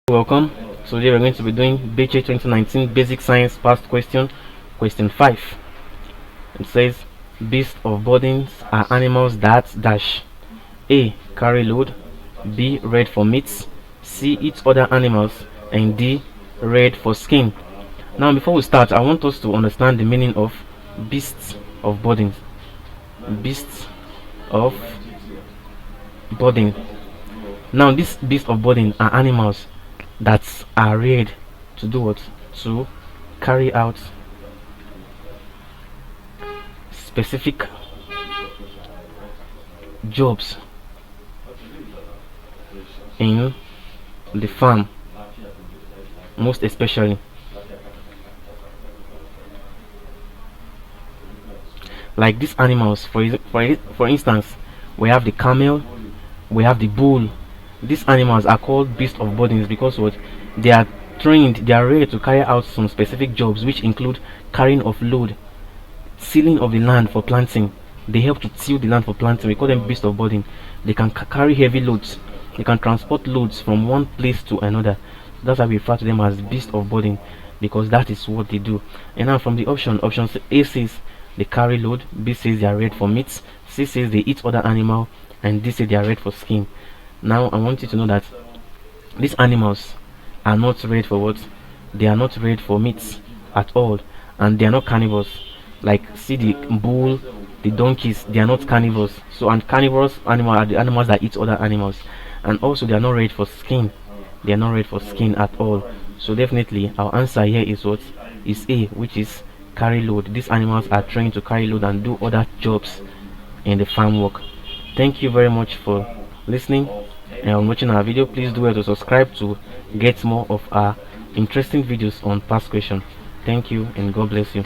Welcome. So today we're going to be doing BECE 2019 Basic Science Past Question, question 5. It says, beasts of burdens are animals that dash: A. Carry load, B. Raid for meat, C. Eat other animals, and D. Raid for skin. Now before we start, I want us to understand the meaning of beasts of burdens. Beasts of burden. Now these beasts of burden are animals that are reared to do what? To carry out specific jobs in the farm, most especially. Like these animals, for instance, we have the camel, we have the bull. These animals are called beasts of burdens because what? They are trained, they are ready to carry out some specific jobs, which include carrying of load, tilling of the land for planting. They help to till the land for planting. We call them beasts of burden. They can carry heavy loads. They can transport loads from one place to another. That's why we refer to them as beasts of burden, because that is what they do. And now from the option A says they carry load, B says they are reared for meat, C says they eat other animal, and D says they are reared for skin. Now I want you to know that these animals are not reared for what? They are not reared for meat at all, and they are not carnivores. Like see the bull, the donkeys, they are not carnivores. So and carnivorous animals are the animals that eat other animals, and also they are not reared for skin. They are not reared for skin at all. So definitely our answer here is what? Is A, which is carry load. These animals are trained to carry load and do other jobs in the farm work. Thank you very much for listening and watching our video. Please do well to subscribe to get more of our interesting videos on past questions. Thank you and God bless you.